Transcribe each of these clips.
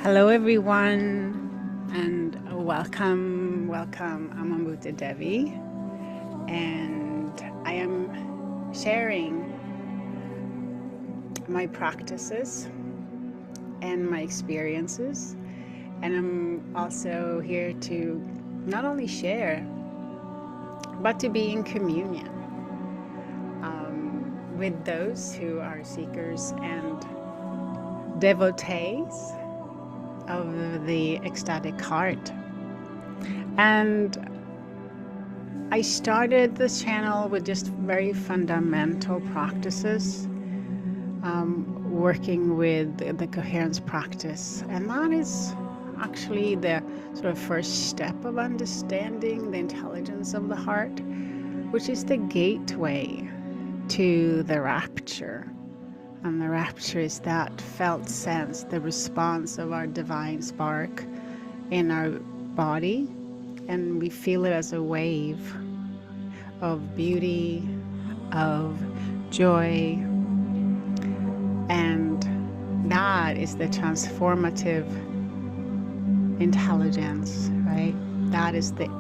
Hello everyone, and welcome. I'm Ambuta Devi, and I am sharing my practices and my experiences, and I'm also here to not only share, but to be in communion with those who are seekers and devotees of the ecstatic heart. And I started this channel with just very fundamental practices, working with the coherence practice, and that is actually the sort of first step of understanding the intelligence of the heart, which is the gateway to the rapture. And the rapture is that felt sense, the response of our divine spark in our body, and we feel it as a wave of beauty, of joy, and that is the transformative intelligence, right? That is the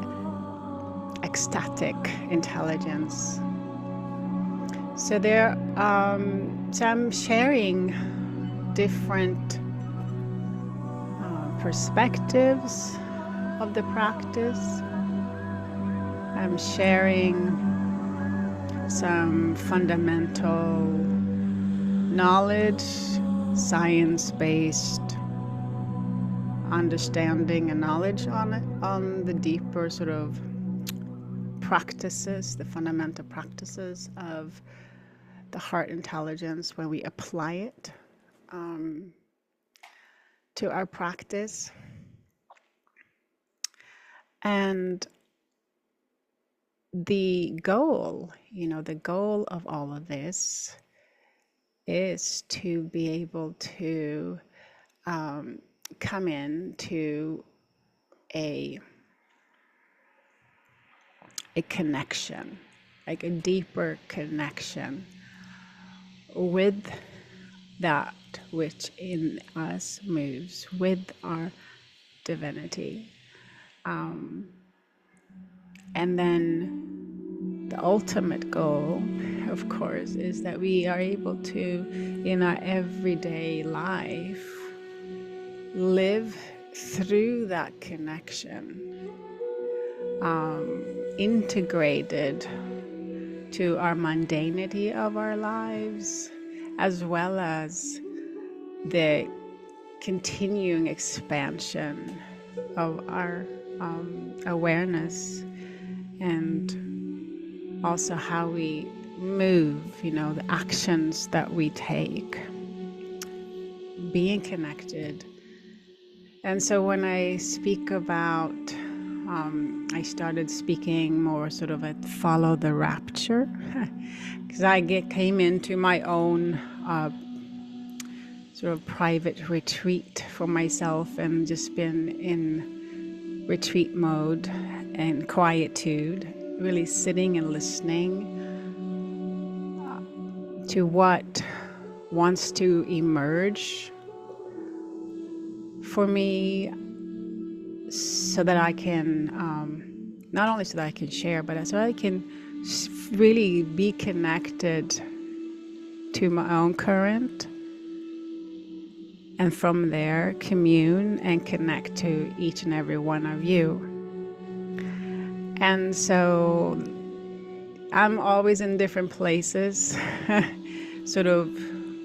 ecstatic intelligence. So I'm sharing different perspectives of the practice. I'm sharing some fundamental knowledge, science-based understanding and knowledge on the deeper sort of practices, the fundamental practices of the heart intelligence when we apply it to our practice. And the goal of all of this is to be able to come into a connection, like a deeper connection with that which in us moves, with our divinity. And then the ultimate goal, of course, is that we are able to, in our everyday life, live through that connection, integrated to our mundanity of our lives, as well as the continuing expansion of our awareness, and also how we move, the actions that we take, being connected. And so when I speak about, I started speaking more sort of at follow the rapture, because I came into my own sort of private retreat for myself, and just been in retreat mode and quietude, really sitting and listening to what wants to emerge for me, so that I can, not only so that I can share, but so I can really be connected to my own current, and from there commune and connect to each and every one of you. And so I'm always in different places, sort of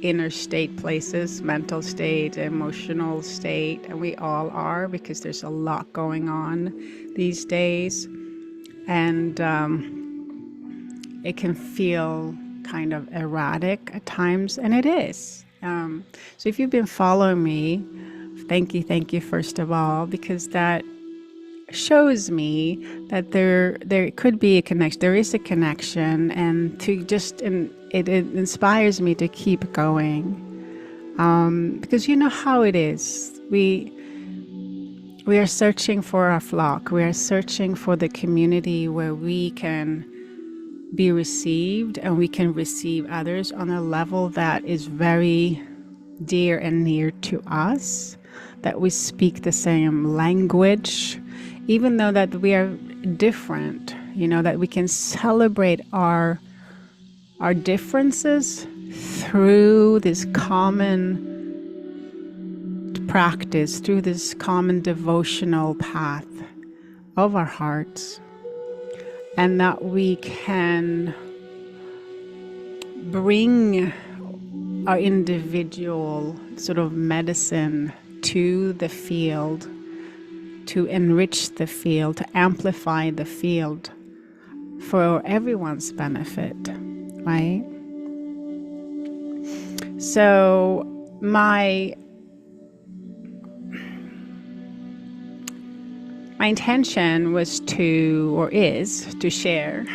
inner state places, mental state, emotional state, and we all are, because there's a lot going on these days, and it can feel kind of erratic at times, and it is. So if you've been following me, thank you first of all, because that shows me that there could be a connection. There is a connection, and it inspires me to keep going, because you know how it is. We are searching for our flock. We are searching for the community where we can be received, and we can receive others on a level that is very dear and near to us, that we speak the same language, even though that we are different, that we can celebrate our differences through this common practice, through this common devotional path of our hearts, and that we can bring our individual sort of medicine to the field, to enrich the field, to amplify the field for everyone's benefit, right? So my intention was is to share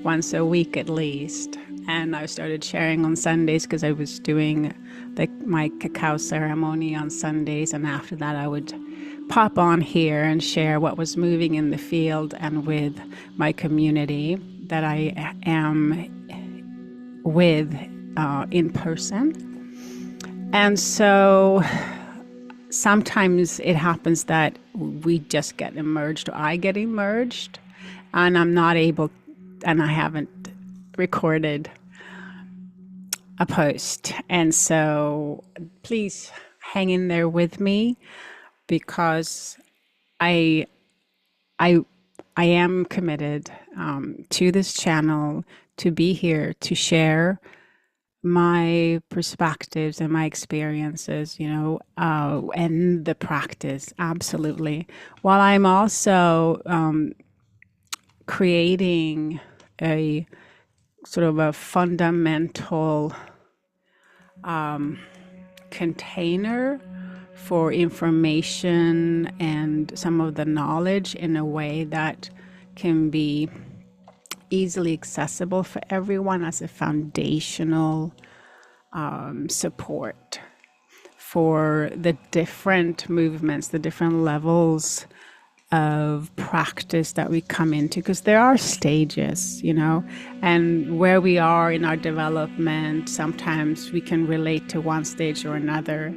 once a week at least. And I started sharing on Sundays because I was doing my cacao ceremony on Sundays, and after that I would pop on here and share what was moving in the field and with my community that I am with in person. And so sometimes it happens that we just get immersed, or I get immersed, and I'm not able, and I haven't recorded a post. And so please hang in there with me, because I am committed to this channel, to be here to share my perspectives and my experiences, and the practice, absolutely. While I'm also creating a sort of a fundamental container for information and some of the knowledge in a way that can be easily accessible for everyone as a foundational support for the different movements, the different levels of practice that we come into, because there are stages, and where we are in our development, sometimes we can relate to one stage or another,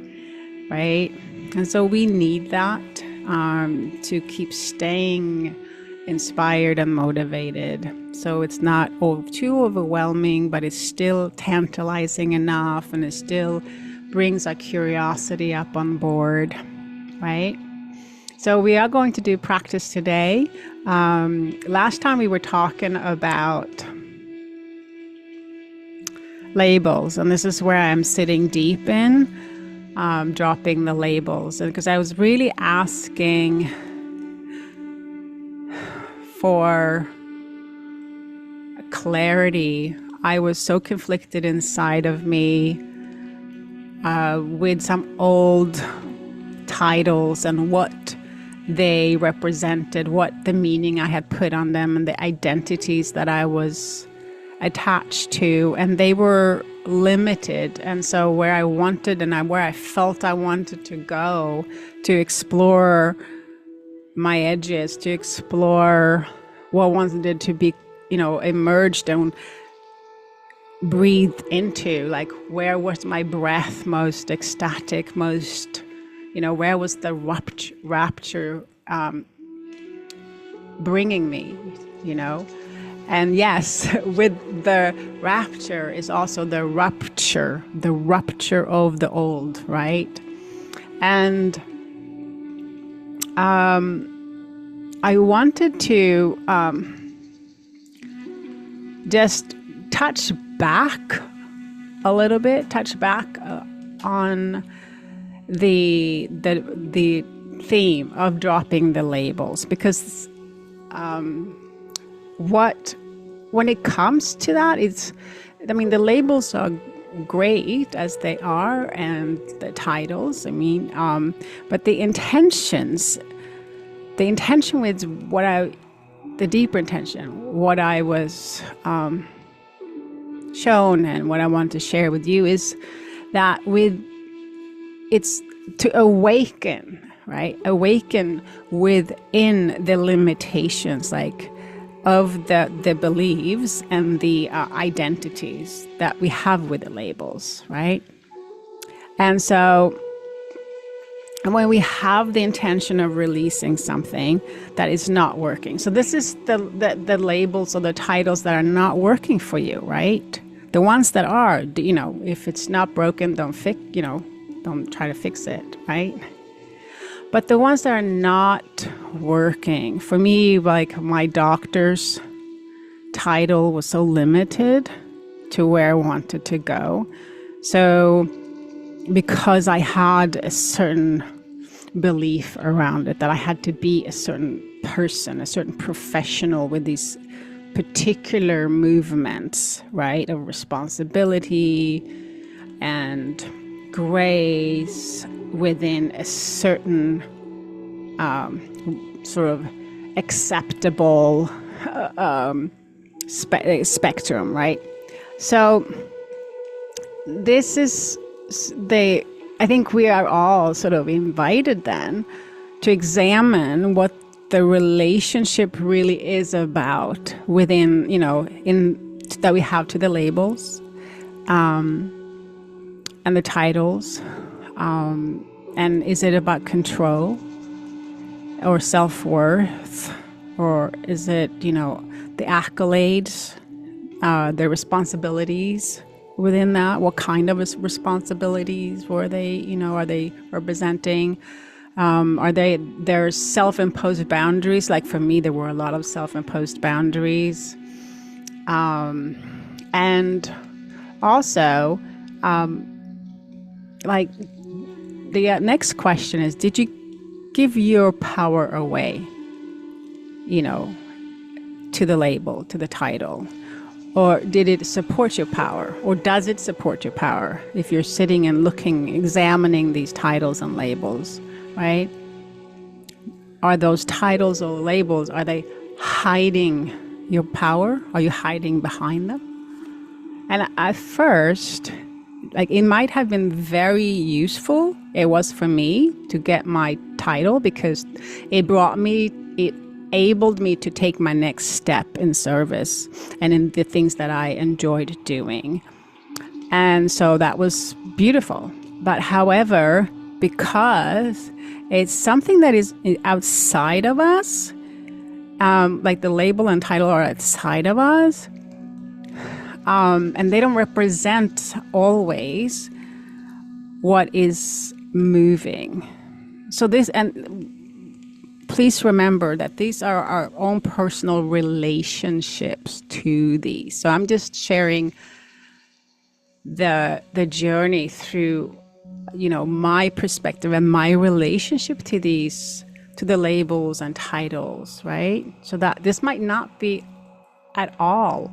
right? And so we need that to keep staying inspired and motivated. So it's not too overwhelming, but it's still tantalizing enough, and it still brings our curiosity up on board, right? So we are going to do practice today. Last time we were talking about labels, and this is where I'm sitting deep in, dropping the labels. And because I was really asking for clarity, I was so conflicted inside of me with some old titles and what they represented, what the meaning I had put on them, and the identities that I was attached to, and they were limited. And so where I wanted and where I felt I wanted to go to explore my edges, to explore what wanted to be, emerged and breathed into, like where was my breath most ecstatic, most, where was the rapture bringing me, And yes, with the rapture is also the rupture of the old, right? And I wanted to just touch back a little bit, on the theme of dropping the labels, because when it comes to that, the labels are great as they are, and the titles, but the intention with the deeper intention, what I was shown and what I want to share with you is that it's to awaken, right? Awaken within the limitations, like of the beliefs and the identities that we have with the labels, right? And so when we have the intention of releasing something that is not working, so this is the labels or the titles that are not working for you, right? The ones that are, if it's not broken, don't try to fix it, right? But the ones that are not working, for me, like my doctor's title was so limited to where I wanted to go. So because I had a certain belief around it, that I had to be a certain person, a certain professional with these particular movements, right, of responsibility and grace within a certain sort of acceptable spectrum, right? So this is I think we are all sort of invited then to examine what the relationship really is about within, that we have to the labels and the titles. And is it about control or self-worth? Or is it, the accolades, the responsibilities within that? What kind of responsibilities were they, are they representing? Are their self-imposed boundaries? Like for me, there were a lot of self-imposed boundaries. And also, like the next question is, did you give your power away, to the label, to the title? Or did it support your power? Or does it support your power? If you're sitting and examining these titles and labels, right? Are those titles or labels, are they hiding your power? Are you hiding behind them? And at first, it might have been very useful. It was for me to get my title because it enabled me to take my next step in service and in the things that I enjoyed doing. And so that was beautiful. But however, because it's something that is outside of us, like the label and title are outside of us, and they don't represent always what is moving. So please remember that these are our own personal relationships to these. So I'm just sharing the journey through, my perspective and my relationship to the labels and titles, right? So that this might not be at all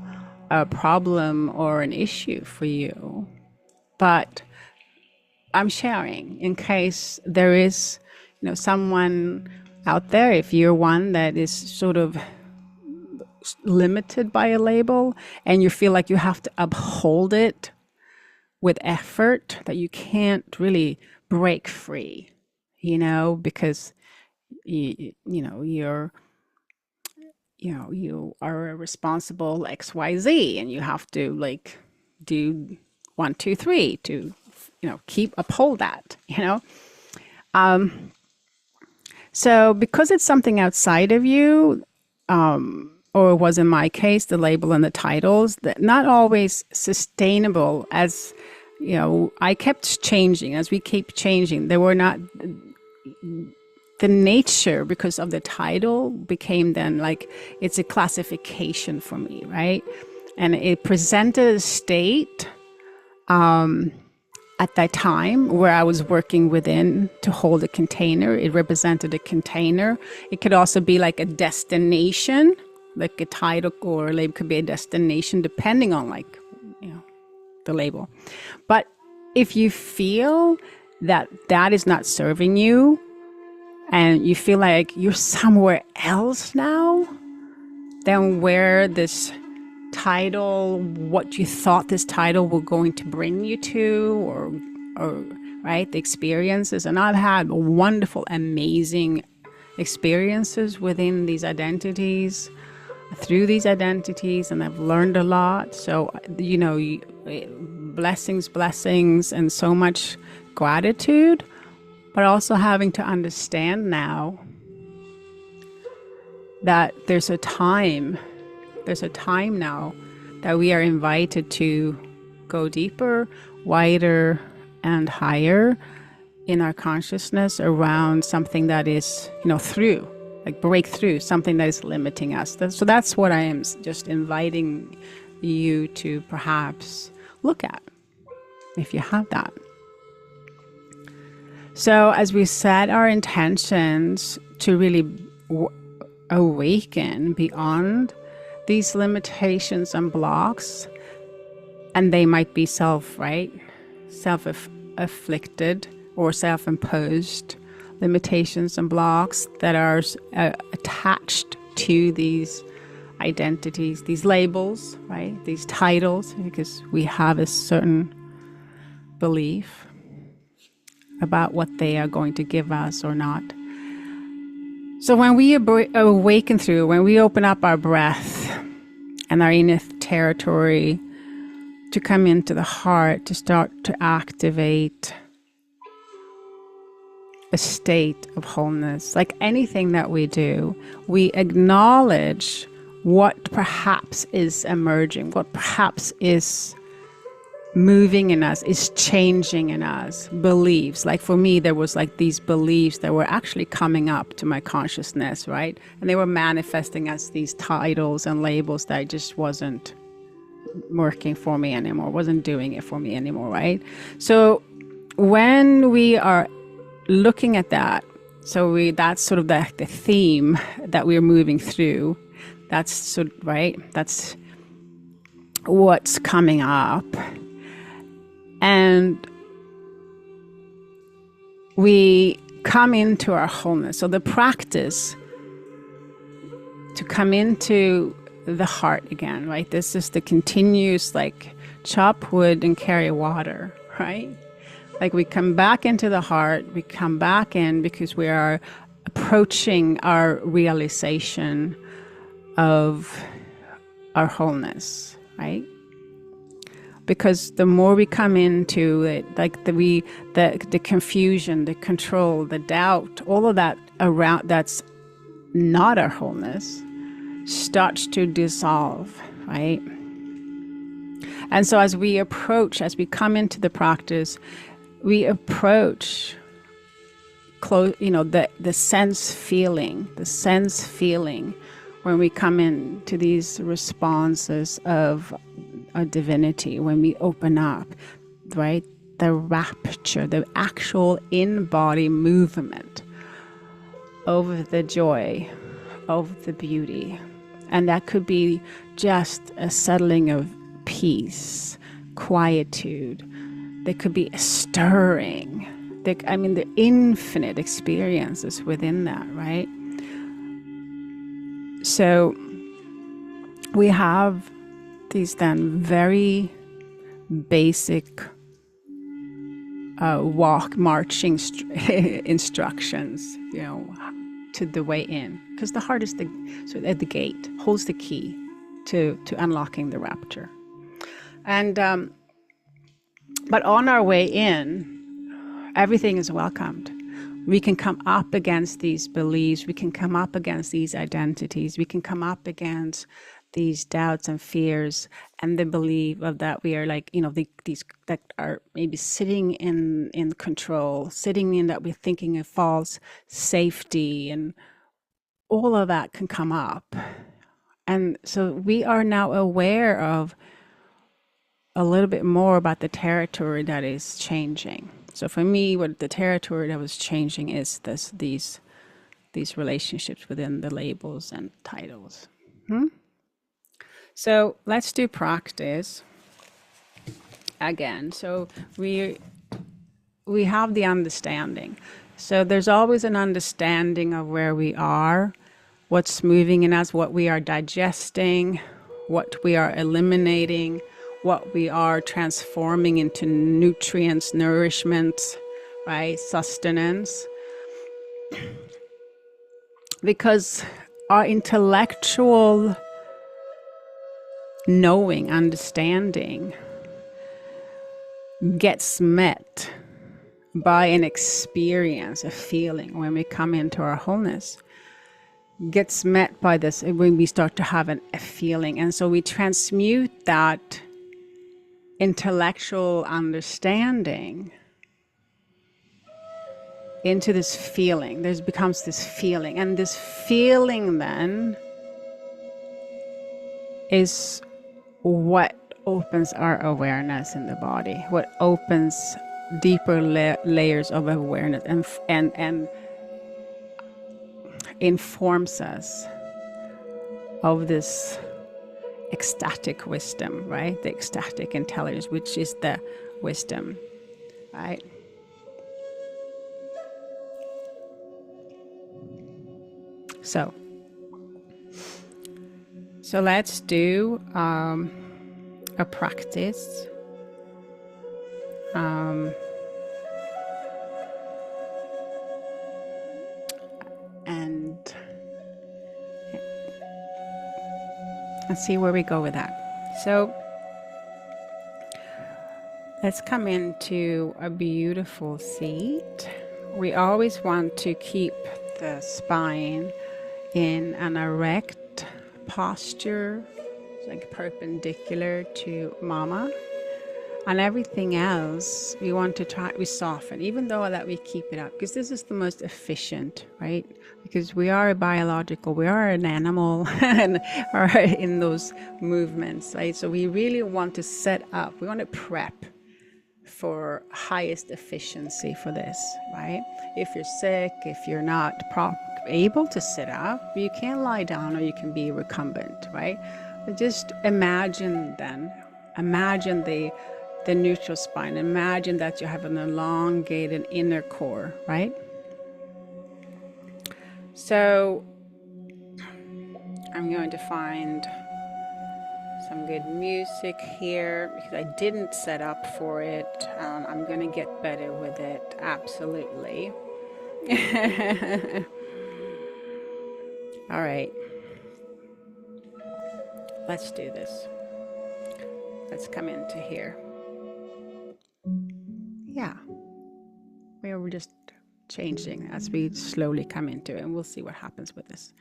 a problem or an issue for you, but I'm sharing in case there is, someone out there, if you're one that is sort of limited by a label and you feel like you have to uphold it with effort, that you can't really break free, because you are a responsible XYZ and you have to do 1, 2, 3 to uphold that, So because it's something outside of you, or it was in my case, the label and the titles, that not always sustainable, as, I kept changing, as we keep changing. They were not, the nature, because of the title, became then it's a classification for me, right? And it presented a state, at that time where I was working within to hold a container. It represented a container. It could also be like a destination, like a title or a label could be a destination depending on the label. But if you feel that is not serving you and you feel like you're somewhere else now than where this title, what you thought this title were going to bring you to, or right, the experiences. And I've had wonderful, amazing experiences within these identities, through these identities, and I've learned a lot. So, blessings, and so much gratitude, but also having to understand now that there's a time now that we are invited to go deeper, wider, and higher in our consciousness around something that is, through, like breakthrough, something that is limiting us. So that's what I am just inviting you to perhaps look at, if you have that. So as we set our intentions to really awaken beyond these limitations and blocks, and they might be self-afflicted or self-imposed limitations and blocks that are attached to these identities, these labels, right? These titles, because we have a certain belief about what they are going to give us or not. So when we awaken through, when we open up our breath and our inner territory to come into the heart, to start to activate a state of wholeness, like anything that we do, we acknowledge what perhaps is emerging, what perhaps is moving in us, is changing in us, beliefs. Like for me, there was like these beliefs that were actually coming up to my consciousness, right? And they were manifesting as these titles and labels that just wasn't working for me anymore, wasn't doing it for me anymore, right? So when we are looking at that, that's sort of the theme that we're moving through. That's right? That's what's coming up. And we come into our wholeness. So the practice to come into the heart again, right? This is the continuous, like, chop wood and carry water, right? Like we come back into the heart, we come back in because we are approaching our realization of our wholeness, right? Because the more we come into it, like the confusion, the control, the doubt, all of that around that's not our wholeness starts to dissolve, right? And so as we come into the practice, we approach the sense feeling when we come into these responses of a divinity, when we open up, right? The rapture, the actual in-body movement of the joy, of the beauty. And that could be just a settling of peace, quietude. There could be a stirring. The infinite experiences within that, right? So we have these then very basic marching instructions, to the way in, because the heart is at the gate, holds the key to unlocking the rapture. And but on our way in, everything is welcomed. We can come up against these beliefs, we can come up against these identities, we can come up against these doubts and fears, and the belief of that we are like, these that are maybe sitting in control, sitting in that we're thinking of false safety, and all of that can come up. And so we are now aware of a little bit more about the territory that is changing. So for me, what the territory that was changing is these relationships within the labels and titles. So let's do practice again. So we have the understanding. So there's always an understanding of where we are, what's moving in us, what we are digesting, what we are eliminating, what we are transforming into nutrients, nourishment, right? Sustenance. Because our intellectual knowing, understanding gets met by an experience, a feeling, when we come into our wholeness, gets met by this when we start to have a feeling. And so we transmute that intellectual understanding into this feeling. There becomes this feeling. And this feeling then is what opens our awareness in the body, what opens deeper layers of awareness and informs us of this ecstatic wisdom, right? The ecstatic intelligence, which is the wisdom, right? So let's do a practice. And let's see where we go with that. So let's come into a beautiful seat. We always want to keep the spine in an erect posture, like perpendicular to mama. And everything else, we want to we soften, even though that we keep it up, because this is the most efficient, right? Because we are we are an animal and are in those movements, right? So we really want to set up, we want to prep for highest efficiency for this, right? If you're sick, if you're not able to sit up, you can lie down or you can be recumbent, right? But just imagine the neutral spine. Imagine that you have an elongated inner core, right? So I'm going to find some good music here because I didn't set up for it. I'm going to get better with it, absolutely. All right. Let's do this. Let's come into here. Yeah. We were just changing as we slowly come into it, and we'll see what happens with this.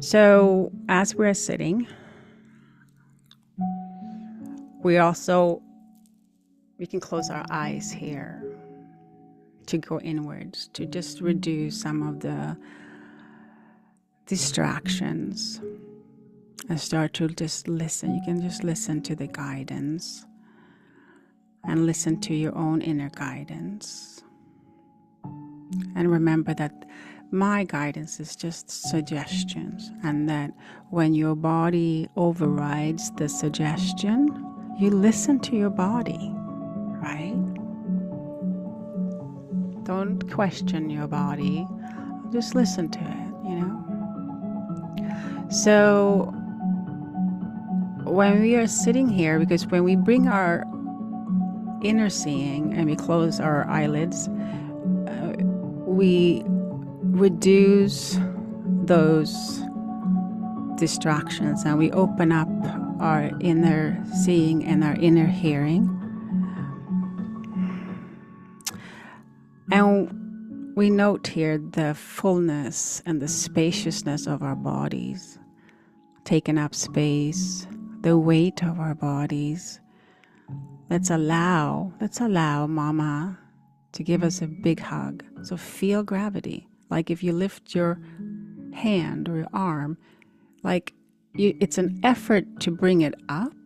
So as we're sitting, we can close our eyes here to go inwards, to just reduce some of the distractions and start to just listen. You can just listen to the guidance and listen to your own inner guidance. And remember that my guidance is just suggestions, and that when your body overrides the suggestion, you listen to your body, right? Don't question your body, just listen to it, So when we are sitting here, because when we bring our inner seeing and we close our eyelids, we reduce those distractions and we open up our inner seeing and our inner hearing. And we note here the fullness and the spaciousness of our bodies, taking up space, the weight of our bodies. Let's allow Mama to give us a big hug. So feel gravity. Like if you lift your hand or your arm, it's an effort to bring it up,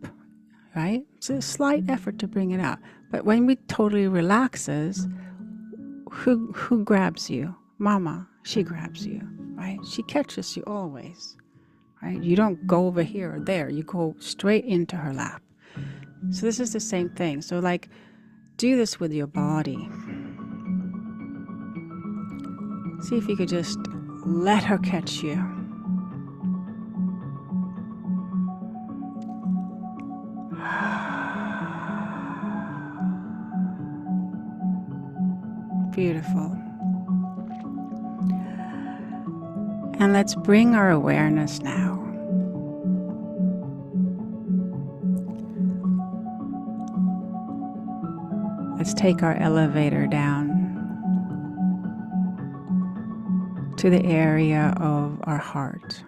right? It's a slight effort to bring it up. But when we totally relaxes, who grabs you? Mama, she grabs you, right? She catches you always, right? You don't go over here or there. You go straight into her lap. So this is the same thing. So do this with your body. See if you could just let her catch you. Beautiful. And let's bring our awareness now let's take our elevator down to the area of our heart.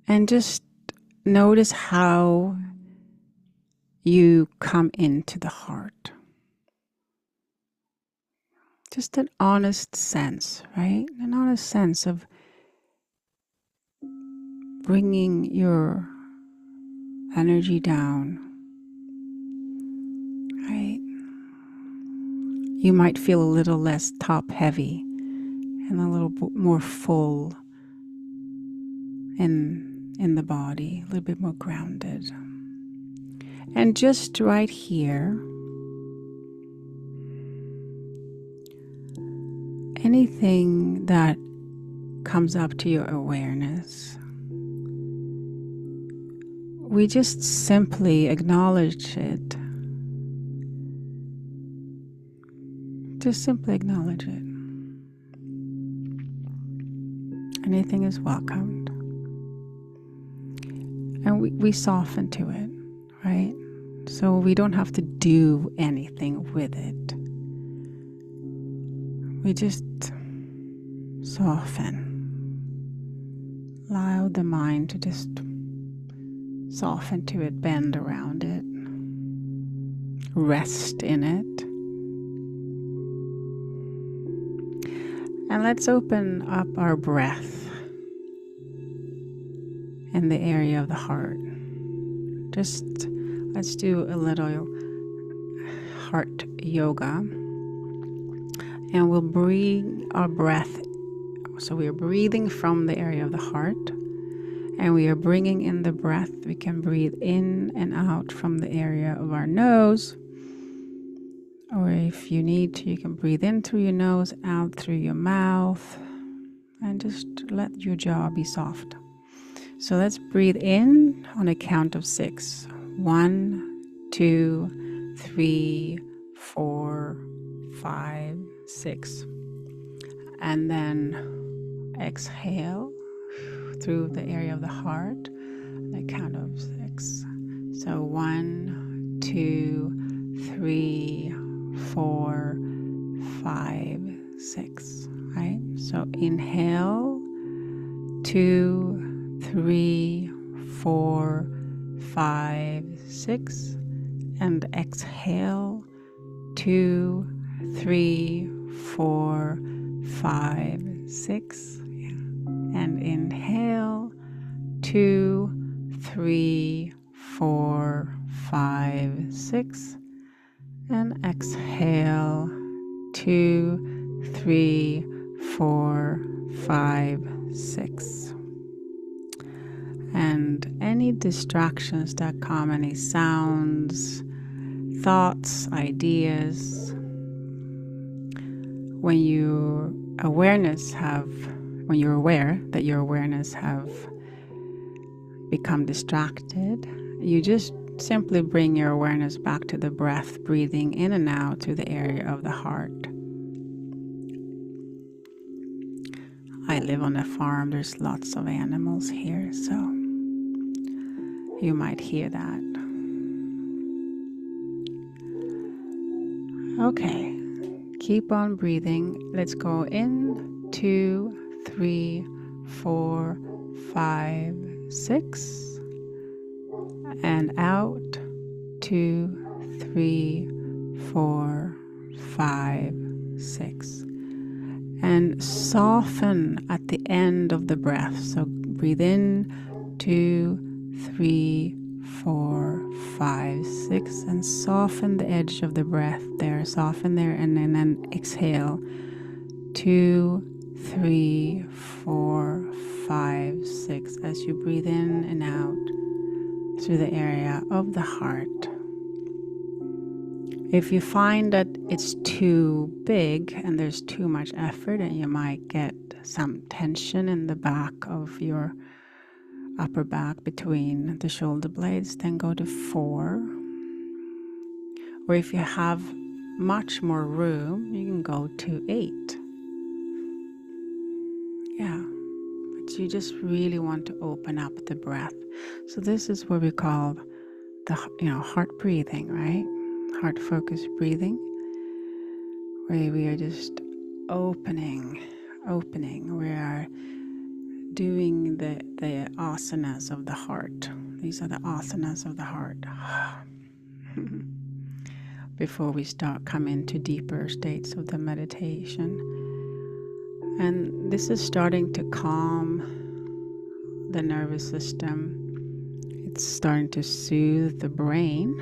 And just notice how you come into the heart. Just an honest sense, right? An honest sense of bringing your energy down, right? You might feel a little less top heavy and a little bit more full in the body, a little bit more grounded. And just right here, anything that comes up to your awareness, we just simply acknowledge it. Just simply acknowledge it. Anything is welcomed. And we soften to it, right? So we don't have to do anything with it. We just soften. Allow the mind to just soften to it, bend around it, rest in it. And let's open up our breath in the area of the heart. Just let's do a little heart yoga. And we'll breathe our breath. So we are breathing from the area of the heart. And we are bringing in the breath. We can breathe in and out from the area of our nose. Or if you need to, you can breathe in through your nose, out through your mouth. And just let your jaw be soft. So let's breathe in on a count of 6. 1, 2, 3, 4, 5, 6. And then exhale through the area of the heart on a count of 6. So 1, 2, 3, 4, 5, 6. Right? So inhale 2, 3, 4, 5, 6, and exhale 2, 3, 4, 5, 6, and inhale 2, 3, 4, 5, 6, and exhale 2, 3, 4, 5, 6. And any distractions that come, any sounds, thoughts, ideas, when you're aware that your awareness have become distracted, you just simply bring your awareness back to the breath, breathing in and out through the area of the heart. I live on a farm. There's lots of animals here, so you might hear that. Okay, keep on breathing. Let's go in 2, 3, 4, 5, 6, and out 2, 3, 4, 5, 6. And soften at the end of the breath. So breathe in 2, 3, 4, 5, 6, and soften the edge of the breath there. Soften there, and then exhale 2, 3, 4, 5, 6 as you breathe in and out through the area of the heart. If you find that it's too big and there's too much effort and you might get some tension in the back of your upper back between the shoulder blades, then go to 4. Or if you have much more room, you can go to 8. Yeah. because you just really want to open up the breath. So this is what we call the heart breathing, right? Heart focused breathing, where we are just opening. We are doing the asanas of the heart. These are the asanas of the heart. Before we start coming to deeper states of the meditation. And this is starting to calm the nervous system. It's starting to soothe the brain,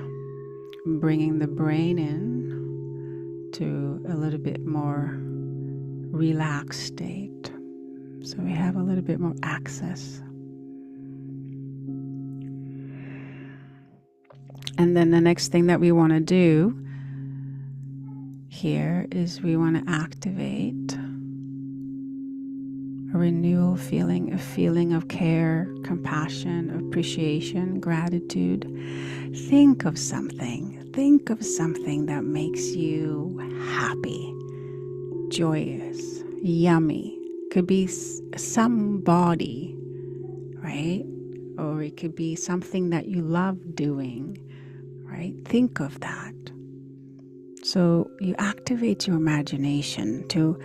bringing the brain in to a little bit more relaxed state. So we have a little bit more access. And then the next thing that we want to do here is we want to activate a renewal feeling, a feeling of care, compassion, appreciation, gratitude. Think of something that makes you happy, joyous, yummy. Could be somebody, right? Or it could be something that you love doing, right? Think of that. So you activate your imagination to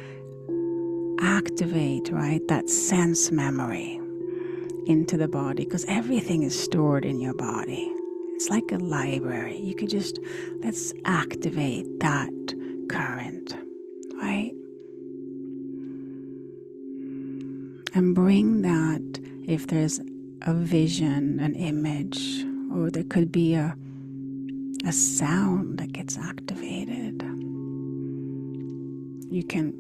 activate, right, that sense memory into the body, because everything is stored in your body. It's like a library. You could just, let's activate that current, right? And bring that, if there's a vision, an image, or there could be a sound that gets activated. You can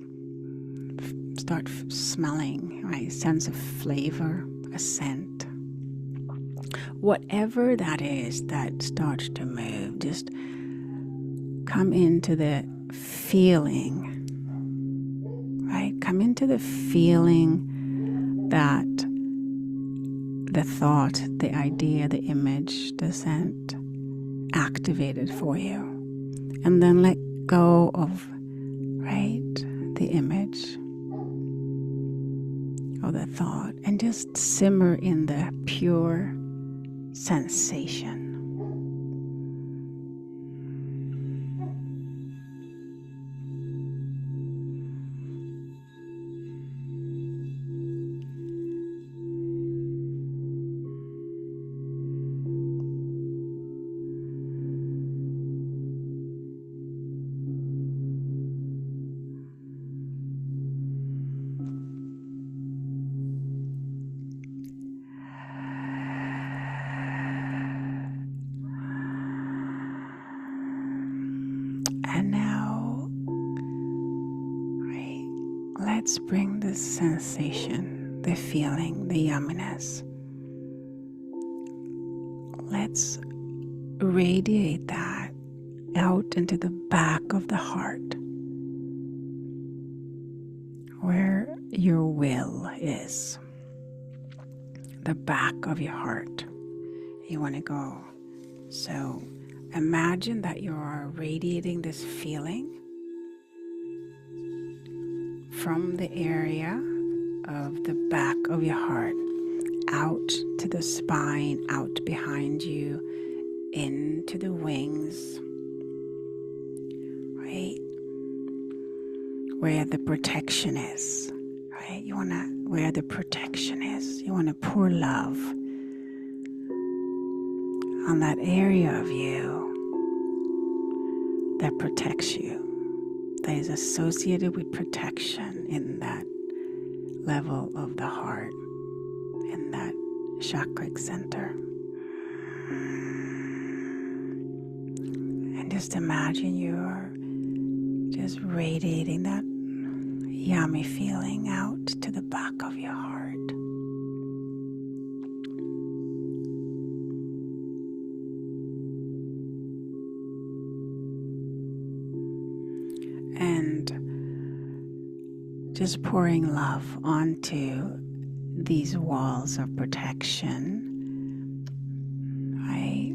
start smelling, right? Sense of flavor, a scent. Whatever that is that starts to move, just come into the feeling, right? Come into the feeling that the thought, the idea, the image, the scent activated for you. And then let go of, right, the image or the thought, and just simmer in the pure sensation. And now, right, let's bring this sensation, the feeling, the yumminess. Let's radiate that out into the back of the heart, where your will is. The back of your heart. You want to go. So imagine that you are radiating this feeling from the area of the back of your heart out to the spine, out behind you, into the wings, right? Where the protection is, right? Where the protection is. You want to pour love on that area of you that protects you, that is associated with protection in that level of the heart, in that chakra center. And just imagine you're just radiating that yummy feeling out to the back of your heart. And just pouring love onto these walls of protection, right?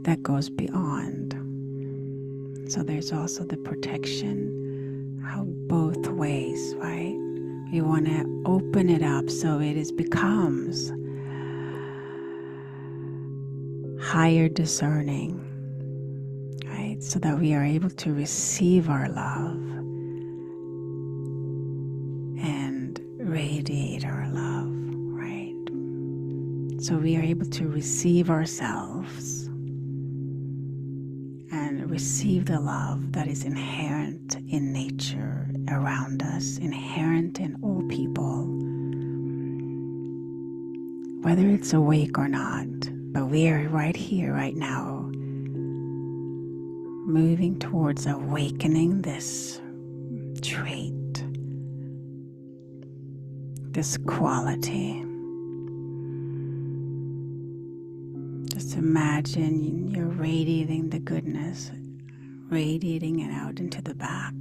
That goes beyond. So there's also the protection how both ways, right? We want to open it up so becomes higher discerning, right? So that we are able to receive our love and radiate our love, right? So we are able to receive ourselves and receive the love that is inherent in nature around us, inherent in all people, whether it's awake or not. But we are right here, right now, moving towards awakening this trait, this quality. Just imagine you're radiating the goodness, radiating it out into the back.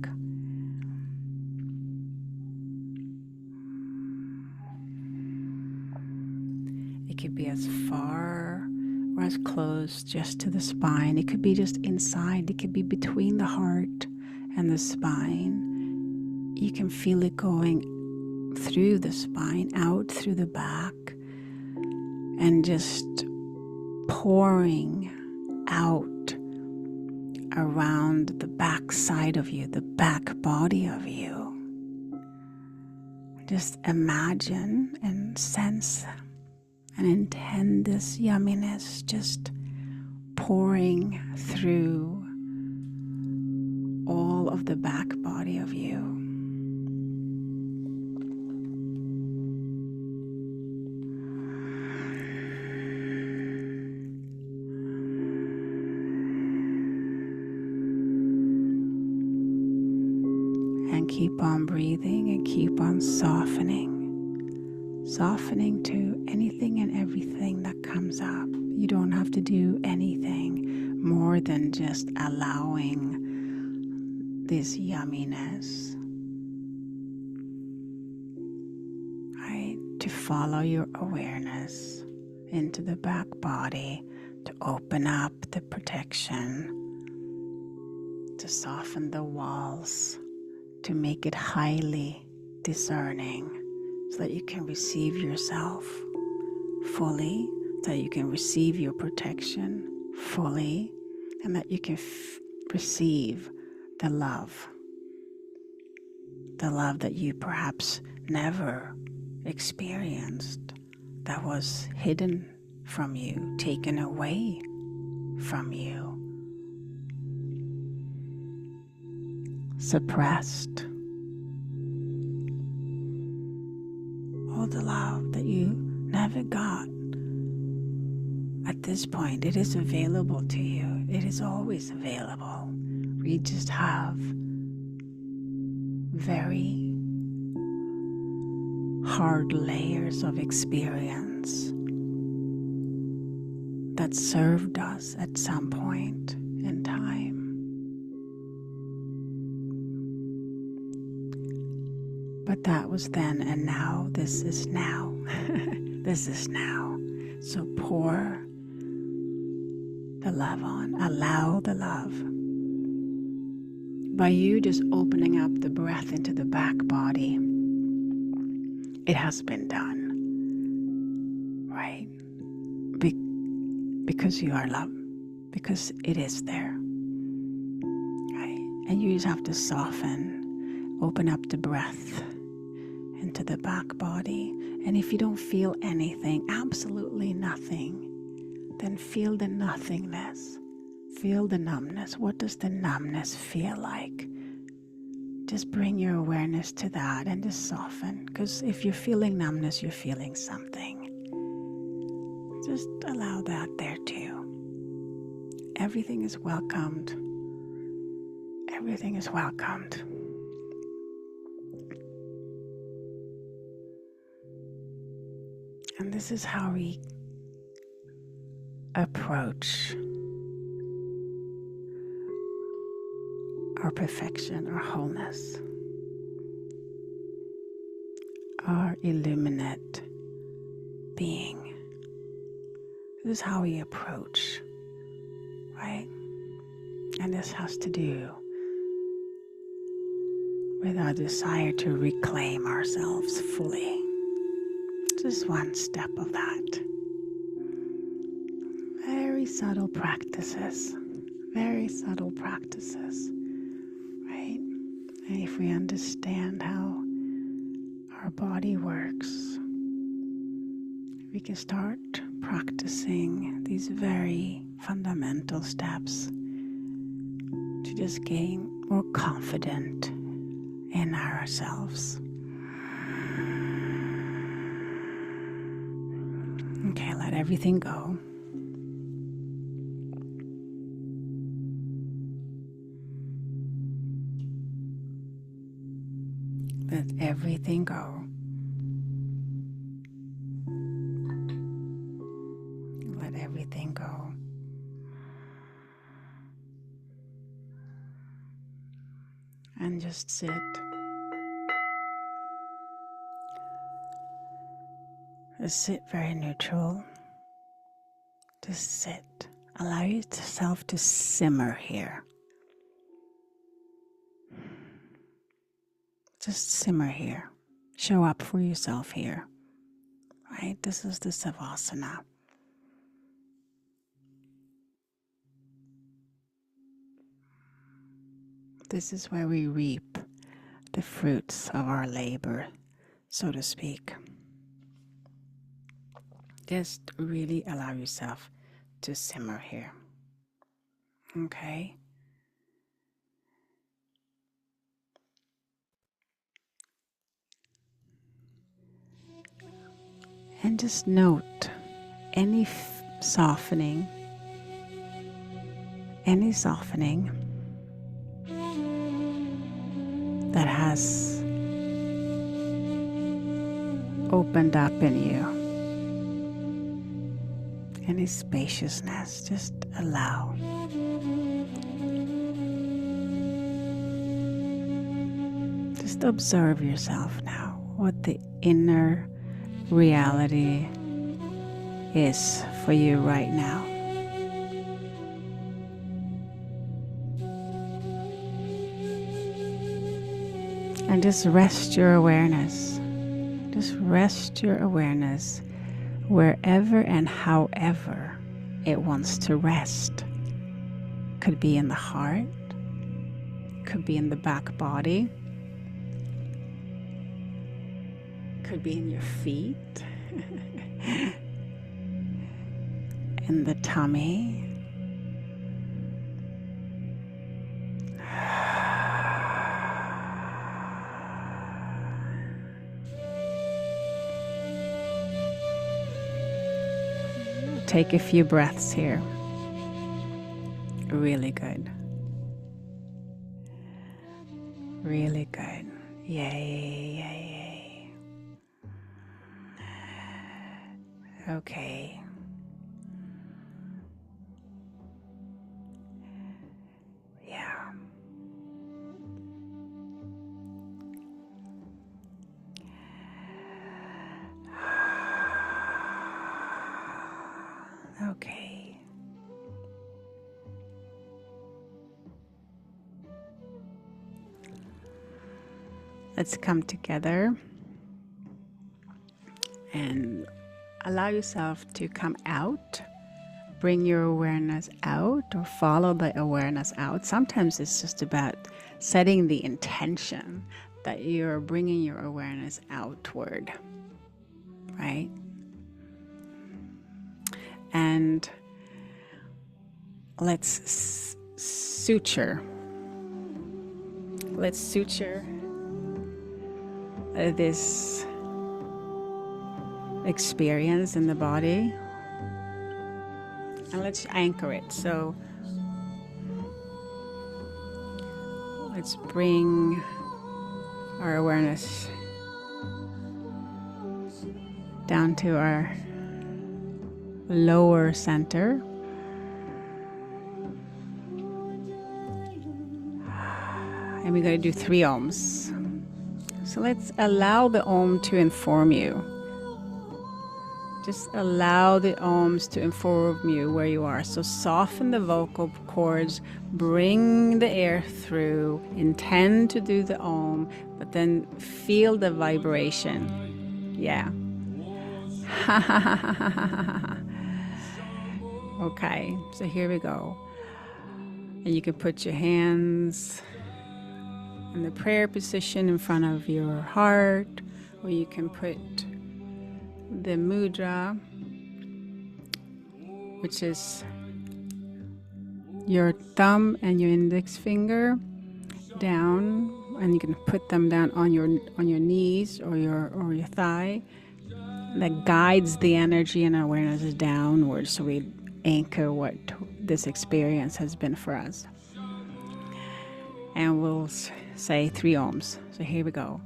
It could be as far or as close just to the spine. It could be just inside. It could be between the heart and the spine. You can feel it going through the spine, out through the back, and just pouring out around the back side of you, the back body of you. Just imagine and sense and intend this yumminess just pouring through all of the back body of you. And keep on breathing and keep on softening to anything and everything that comes up. You don't have to do anything more than just allowing this yumminess, right, to follow your awareness into the back body, to open up the protection, to soften the walls, to make it highly discerning, so that you can receive yourself fully, so that you can receive your protection fully, and that you can receive the love that you perhaps never experienced, that was hidden from you, taken away from you, suppressed. All the love that you never got. At this point, it is available to you. It is always available. We just have very hard layers of experience that served us at some point in time. But that was then, and now this is now. This is now. So pour the love on. Allow the love. By you just opening up the breath into the back body, it has been done. Right? Because you are love. Because it is there. Right? And you just have to soften, open up the breath into the back body. And if you don't feel anything, absolutely nothing, then feel the nothingness. Feel the numbness. What does the numbness feel like? Just bring your awareness to that and just soften. Because if you're feeling numbness, you're feeling something. Just allow that there too. Everything is welcomed. Everything is welcomed. And this is how we approach our perfection, our wholeness, our illuminate being. This is how we approach, right? And this has to do with our desire to reclaim ourselves fully. Just one step of that. Very subtle practices, right? And if we understand how our body works, we can start practicing these very fundamental steps to just gain more confidence in ourselves. Okay, let everything go. Let everything go. Let everything go. And just sit. Just sit very neutral. Just sit. Allow yourself to simmer here. Just simmer here. Show up for yourself here. Right? This is the Savasana. This is where we reap the fruits of our labor, so to speak. Just really allow yourself to simmer here. Okay? And just note any softening that has opened up in you. Any spaciousness, just allow. Just observe yourself now, what the inner reality is for you right now. And just rest your awareness. Just rest your awareness wherever and however it wants to rest. Could be in the heart, could be in the back body, could be in your feet, in the tummy. Take a few breaths here. Really good. Really good. Yay, yay, yay. Okay. Yeah. Okay. Let's come together and allow yourself to come out. Bring your awareness out or follow the awareness out. Sometimes it's just about setting the intention that you're bringing your awareness outward, right? And let's suture. Let's suture this experience in the body. And let's anchor it. So let's bring our awareness down to our lower center. And we're going to do 3 ohms. So let's allow the Om to inform you. Just allow the ohms to inform you where you are. So soften the vocal cords, bring the air through, intend to do the ohm, but then feel the vibration. Yeah. Okay, so here we go. And you can put your hands in the prayer position in front of your heart, or you can put the mudra, which is your thumb and your index finger down, and you can put them down on your knees or your thigh. That guides the energy and awareness downwards, so we anchor what this experience has been for us. And we'll say 3 ohms. So here we go.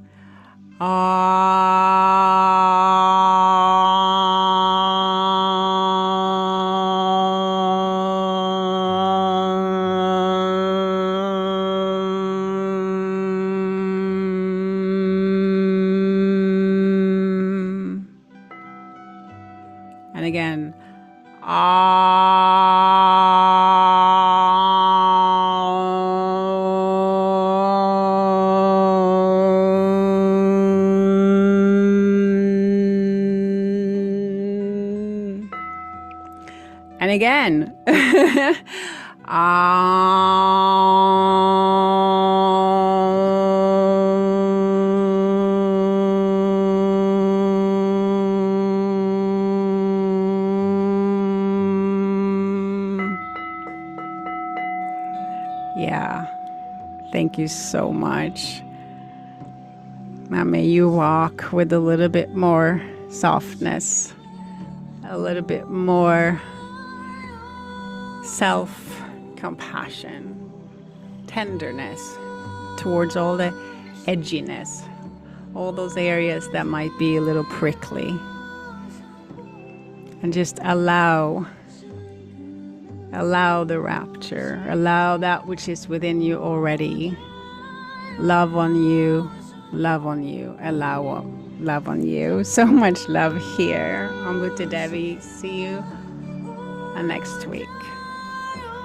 And again, and again. Yeah. Thank you so much. Now may you walk with a little bit more softness, a little bit more self-compassion, tenderness towards all the edginess, all those areas that might be a little prickly. And just allow the rapture, allow that which is within you already. Love on you, allow love on you. So much love here on Buddha Devi. See you next week.